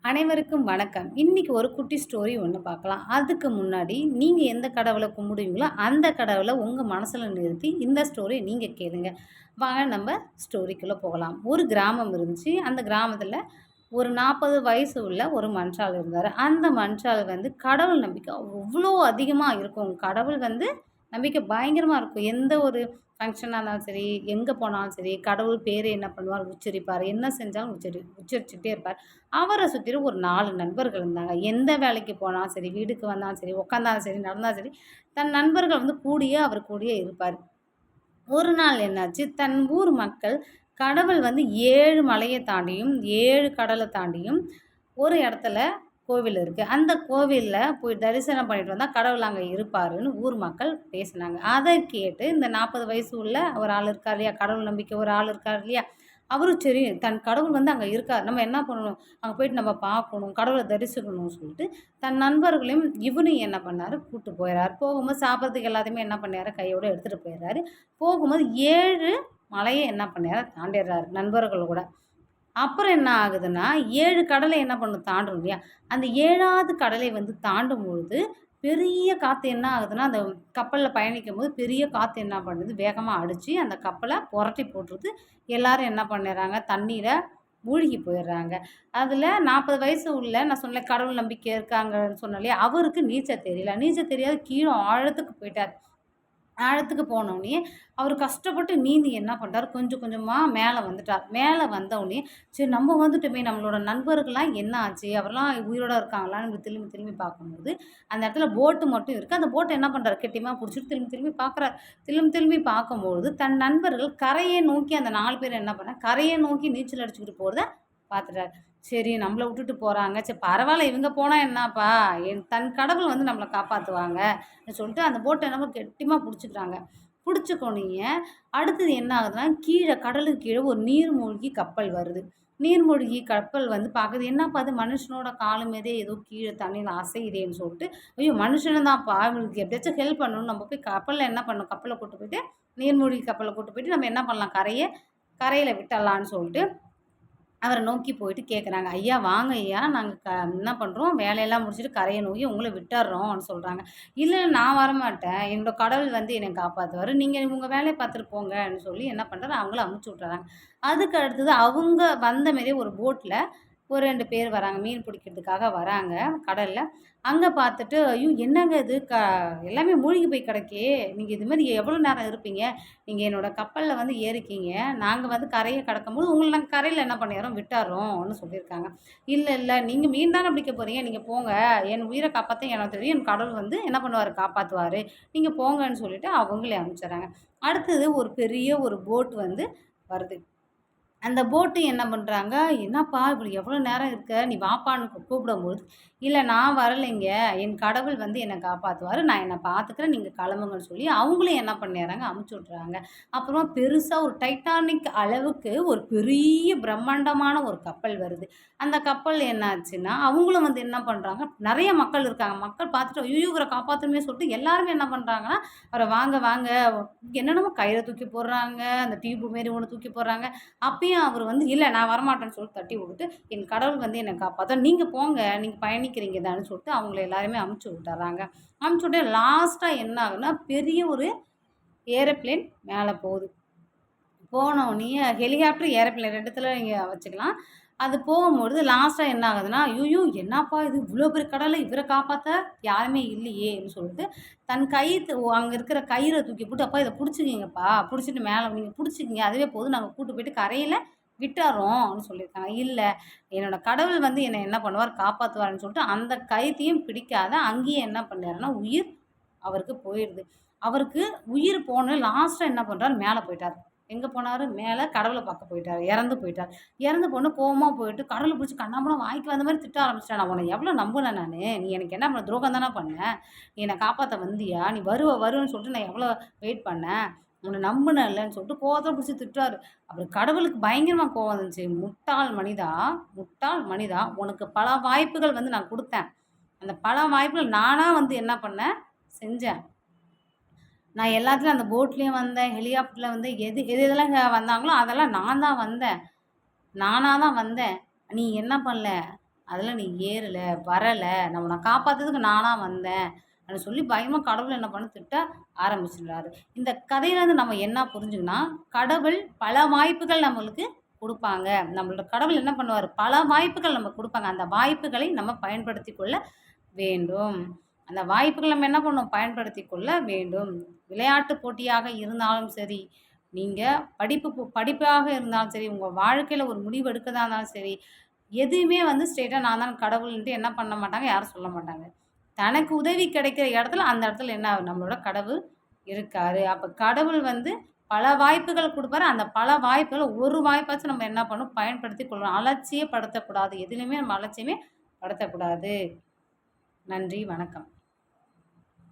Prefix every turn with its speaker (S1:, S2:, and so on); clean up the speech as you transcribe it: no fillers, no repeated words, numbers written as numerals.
S1: அனைவருக்கும் வணக்கம். இன்னைக்கு ஒரு குட்டி ஸ்டோரி ஒண்ணு பார்க்கலாம். அதுக்கு முன்னாடி நீங்க எந்த கடவுள கும்பிடுவீங்களோ, அந்த கடவுள உங்க மனசுல நிறுத்தி இந்த ஸ்டோரிய நீங்க கேளுங்க. வாங்க நம்ம ஸ்டோரிக்குள்ள போகலாம். ஒரு கிராமம் இருந்துச்சு. அந்த கிராமத்துல ஒரு 40 வயசு உள்ள ஒரு மனுஷாள் இருந்தாரு. அந்த மனுஷாள் கடவுள் நம்பிக்கை அவ்ளோ அதிகமா இருக்கும். கடவுள் நம்பிக்கை பயங்கரமா இருக்கும். எந்த ஒரு ஃபங்ஷனா இருந்தாலும் சரி, எங்க போனாலும் சரி, கடவுள் பேரு என்ன பண்ணுவார் உச்சரிப்பாரு. என்ன செஞ்சாலும் உச்சரிச்சுட்டே இருப்பார். அவர சுத்திலும் ஒரு 4 நண்பர்கள் இருந்தாங்க. எந்த வேலைக்கு போனாலும் சரி, வீட்டுக்கு வந்தாலும் சரி, உட்காந்தாலும் சரி, நடந்தாலும் சரி, தன் நண்பர்கள் கூடயே அவர் கூடயே இருப்பார். ஒரு நாள் என்னாச்சு, தன் ஊர் மக்கள் கடவுள் 7 மலைய தாண்டியும், 7 கடல தாண்டியும் ஒரு இடத்துல கோவில் இருக்கு. அந்த கோவில்ல போய் தரிசனம் பண்ணிட்டு வந்தா கடவுள் அங்க இருப்பாருன்னு ஊர் மக்கள் பேசுனாங்க. அத கேட்டு இந்த 40 வயசு உள்ள ஒரு ஆள் இருக்கார் இல்லையா? கடவுள் நம்பிக்கை ஒரு ஆள் இருக்கார் இல்லையா? அவரும் சரி தன் கடவுள் அங்க இருக்கார். நம்ம என்ன பண்ணணும்? அங்க போயிட்டு நம்ம பார்க்கணும். கடவுள தரிசிக்கணும்னு சொல்லிட்டு, தன் நண்பர்களையும் இவனையும் என்ன பண்ணாரு, கூட்டு போயிறாரு. போகும்போது சாப்பிடறதுக்கு எல்லாத்தையுமே என்ன பண்ணாரு, கையோட எடுத்துட்டு போயிறாரு. போகும்போது 7 மலைய என்ன பண்ணாரு, தாண்டிர்றாரு நண்பர்களோட. அப்புறம் என்ன ஆகுதுன்னா, 7 கடலை என்ன பண்ணும் தாண்டும் இல்லையா? அந்த 7வது கடலை தாண்டும்பொழுது, பெரிய காத்து என்ன ஆகுதுன்னா, அந்த கப்பல்ல பயணிக்கும்போது பெரிய காத்து என்ன பண்ணுது, வேகமா அடிச்சு அந்த கப்பல புரட்டி போட்டுருது. எல்லாரும் என்ன பண்ணிர்றாங்க, தண்ணீர மூழ்கி போயிர்றாங்க. அதில 40 வயசு உள்ள நான் சொன்னேன்ல கடவுள் நம்பிக்கை இருக்காங்கன்னு சொன்னேன் இல்லையா? அவருக்கு நீச்சல் தெரியல. நீச்சல் தெரியாது கீழ ஆழத்துக்கு போயிட்டாரு. ஆழத்துக்கு போனோனே, அவரு கஷ்டப்பட்டு நீந்தி என்ன பண்ட்டாரு, கொஞ்சம் கொஞ்சமா மேல வந்துட்டார். மேல வந்தவுனே, சரி நம்ம வந்துட்டோமே, நம்மளோட நண்பர்கள்லாம் என்ன ஆச்சு? அவர்லாம் உயிரோட இருக்காங்களான்னு திரும்பி திரும்பி பார்க்கும்போது, அந்த இடத்துல போட்டு மட்டும் இருக்கு. அந்த போட்ட என்ன பண்றாரு, கெட்டியமா புடிச்சுட்டு திரும்பி திரும்பி பார்க்குறாரு. திரும்பி திரும்பி பார்க்கும்பொழுது, தன் நண்பர்கள் கரையை நோக்கி அந்த 4 பேர் என்ன பண்ணாங்க, கரைய நோக்கி நீச்சல் அடிச்சுக்கிட்டு போறத பார்த்துட்டாரு. சரி நம்மள விட்டுட்டு போறாங்க. சரி பரவால்ல இவங்க போனா என்னப்பா? தன் கடவுள் நம்மள காப்பாத்துவாங்க. சொல்லிட்டு அந்த போட்ட என்னமோ கெட்டியமா புடிச்சுக்கிறாங்க. புடிச்சுக்கோனயே, அடுத்தது என்ன ஆகுதுன்னா, கீழ கடலுக்கு கீழ ஒரு நீர்மூழ்கி கப்பல் வருது. நீர்மூழ்கி கப்பல் பாக்குது. என்னப்பா இது மனுஷனோட காலு மிதே ஏதோ கீழ தண்ணீல அசையுதேன்னு சொல்லிட்டு, ஐயோ! மனுஷன் தான்ப்பா இவனுக்கு எப்படியாச்சும் ஹெல்ப் பண்ணணும். நம்ம போய் கப்பல்ல என்ன பண்ணணும், கப்பல்ல கூட்டு போயிட்டு நீர்மூழ்கி கப்பல்ல கூட்டு போயிட்டு நம்ம என்ன பண்ணலாம், கரையில விட்டரலான்னு சொல்லிட்டு அவர நோக்கி போயிட்டு கேட்குறாங்க. "ஐயா வாங்க ஐயா, நாங்க என்ன பண்றோம், வேலையெல்லாம் முடிச்சுட்டு கரைய நோக்கி உங்கள விட்டுர்றோம்ன்னு" சொல்றாங்க. "இல்ல நான் வரமாட்டேன். என்னோட கடவுள் என்னைய காப்பாத்துவாரு. நீங்க உங்க வேலைய பார்த்துட்டு போங்கன்னு" சொல்லி என்ன பண்றாரு, அவங்கள அனுப்பிச்சு விட்டுர்றாங்க. அதுக்கு அடுத்தது அவங்க வந்த மாரியே ஒரு போட்ல ஒரு 2 பேர் வராங்க. மீன் பிடிக்கிறதுக்காக வராங்க கடல்ல. அங்க பார்த்துட்டு, "ஐயோ! என்னங்க இது எல்லாமே மூழ்கி போய் கிடக்கே! நீங்க இது மாரி எவ்வளோ நேரம் இருப்பீங்க? நீங்க என்னோட கப்பல்ல ஏறிக்கீங்க. நாங்க கரைய கடக்கும்போது உங்கள நாங்க கரையில என்ன பண்ணிர்றோம், விட்டுர்றோம்ன்னு சொல்லியிருக்காங்க. "இல்ல, இல்ல. நீங்க மீன் தானே பிடிக்க போறீங்க. நீங்க போங்க. என் உயிர காப்பாத்த எனக்கு தெரியும். என் கடவுள் என்ன பண்ணுவாரு, காப்பாத்துவாரு. நீங்க போங்கன்னு" சொல்லிட்டு அவங்களே அனுப்பிச்சுர்றாங்க. அடுத்தது ஒரு பெரிய ஒரு போட் வருது. அந்த போட்டு என்ன பண்றாங்க, "என்னப்பா இப்படி எவ்வளோ நேரம் இருக்க? நீ வாப்பான்னு கூப்பிடும்போது, "இல்ல நான் வரலைங்க. என் கடவுள் என்ன காப்பாத்துவாரு. நான் என்ன பார்த்துக்கிறேன். நீங்க கிளம்புங்கன்னு" சொல்லி அவங்களையும் என்ன பண்ணிர்றாங்க, அமுச்சு விட்டுறாங்க. அப்புறம் பெருசா ஒரு டைட்டானிக் அளவுக்கு ஒரு பெரிய பிரம்மாண்டமான ஒரு கப்பல் வருது. அந்த கப்பல் என்ன ஆச்சுன்னா, அவங்களும் என்ன பண்றாங்க, நெறைய மக்கள் இருக்காங்க. மக்கள் பார்த்துட்டு, "ஐய்யயோ! இவர காப்பாத்தணுமே" சொல்லிட்டு எல்லாருமே என்ன பண்றாங்கன்னா, அவர வாங்க வாங்க என்னென்னமோ கயிற தூக்கி போடுறாங்க, அந்த டியூப் மாரி ஒண்ணு தூக்கி போடுறாங்க. அப்பயும் அவரு "இல்ல நான் வரமாட்டேன்னு" சொல்லிட்டு தட்டி விட்டுட்டு, "என் கடவுள் என்ன காப்பாத்துவார். நீங்க போங்க. நீங்க பயணிக்கிறீங்க தானேன்னு" சொல்லிட்டு அவங்கள எல்லாரையுமே அனுப்பிச்சு விட்டுர்றாங்க. அனுப்பிச்சு விட்டு லாஸ்ட்டா என்ன ஆகுதுன்னா, பெரிய ஒரு ஏரோப்ளேன் மேல போகுது. போனோனயே ஹெலிகாப்டர், ஏரோப்ளேன் 2த்துல நீங்க வச்சுக்கலாம். அது போகும்பொழுது லாஸ்ட்டா என்ன ஆகுதுன்னா, "ஐய்யய்யோ! என்னப்பா இது இவ்ளோ பெரிய கடல்ல இவர காப்பாத்த யாருமே இல்லையேன்னு" சொல்லிட்டு தன் அங்க இருக்கிற கயிற தூக்கி போட்டு, "அப்பா இத புடிச்சுக்கங்கப்பா. புடிச்சுட்டு மேல நீங்க புடிச்சுக்கங்க. அதுவே போதும். நாங்க கூட்டு போயிட்டு கரையில விட்டுர்றோம்ன்னு" சொல்லியிருக்காங்க. "இல்ல என்னோட கடவுள் என்ன என்ன பண்ணுவார், காப்பாத்துவாருன்னு" சொல்லிட்டு அந்த கயித்தையும் பிடிக்காத அங்கேயே என்ன பண்ணாருன்னா, உயிர் அவருக்கு போயிருது. அவருக்கு உயிர் போன லாஸ்ட்டா என்ன பண்றாரு, மேல போயிட்டாரு. எங்க போனாரு? மேல கடவுள பார்க்க போயிட்டாரு. இறந்து போயிட்டாரு. இறந்த உடனே கோவமா போயிட்டு கடவுள பிடிச்சு கண்ணாமூச்சான்னு வாய்க்கு வந்த மாரி திட்ட ஆரம்பிச்சுட்டான். "நான் உன்ன எவ்வளோ நம்புனேன் நானு. நீ எனக்கு என்ன பண்ண துரோகம் தானே பண்ண. நீ என்ன காப்பாத்த வந்தியா? நீ வருவேன்னு சொல்லிட்டு நான் எவ்வளோ வெயிட் பண்ணேன். உன்ன நம்புனேன்லன்னு" சொல்லிட்டு கோவத்துல பிடிச்சு திட்டுறாரு. அப்புறம் கடவுளுக்கு பயங்கரமா கோவம் வந்துச்சு. "முட்டாள் மனிதா, முட்டாள் மனிதா! உனக்கு பல வாய்ப்புகள் நான் குடுத்தேன். அந்த பல வாய்ப்புகள் நானா என்ன பண்ணேன், செஞ்சேன். நான் எல்லாத்துலயும் அந்த போட்லயும் வந்தேன், ஹெலிகாப்டர்ல வந்தேன். எது எது எதெல்லாம் வந்தாங்களோ அதெல்லாம் நான் தான் வந்தேன். நானா தான் வந்தேன். நீ என்ன பண்ணல? அதில் நீ ஏறல, வரல, நான் உன்னை காப்பாத்துறதுக்கு நானா வந்தேன். அப்படின்னு சொல்லி பயங்கரமா கடவுள என்ன பண்ண திட்ட ஆரம்பிச்சுடுறாரு. இந்த கதையிலேருந்து நம்ம என்ன புரிஞ்சுக்கன்னா, கடவுள் பல வாய்ப்புகள் நம்மளுக்கு குடுப்பாங்க. நம்மளோட கடவுள் என்ன பண்ணுவாரு, பல வாய்ப்புகள் நமக்கு குடுப்பாங்க. அந்த வாய்ப்புகளை நம்ம பயன்படுத்திக் கொள்ள வேண்டும். அந்த வாய்ப்புகள நம்ம என்ன பண்ணணும், பயன்படுத்திக் கொள்ள வேண்டும். விளையாட்டு போட்டியாக இருந்தாலும் சரி, நீங்க படிப்பாக இருந்தாலும் சரி, உங்க வாழ்க்கையில ஒரு முடிவு எடுக்கிறதா இருந்தாலும் சரி, எதுவுமே வந்து ஸ்ட்ரெயிட்டா நான் தான் கடவுள்ன்ட்டு என்ன பண்ண மாட்டாங்க, யாரும் சொல்ல மாட்டாங்க. தனக்கு உதவி கிடைக்கிற இடத்துல, அந்த இடத்துல என்ன நம்மளோட கடவுள் இருக்காரு. அப்ப கடவுள் வந்து பல வாய்ப்புகள் குடுப்பாரு. அந்த பல வாய்ப்புகள ஒரு வாய்ப்பாச்சும் நம்ம என்ன பண்ணணும், பயன்படுத்திக் கொள்ளணும். அலட்சியப்படுத்தக்கூடாது. எதிலுமே நம்ம அலட்சியமே படுத்தக்கூடாது. நன்றி, வணக்கம்.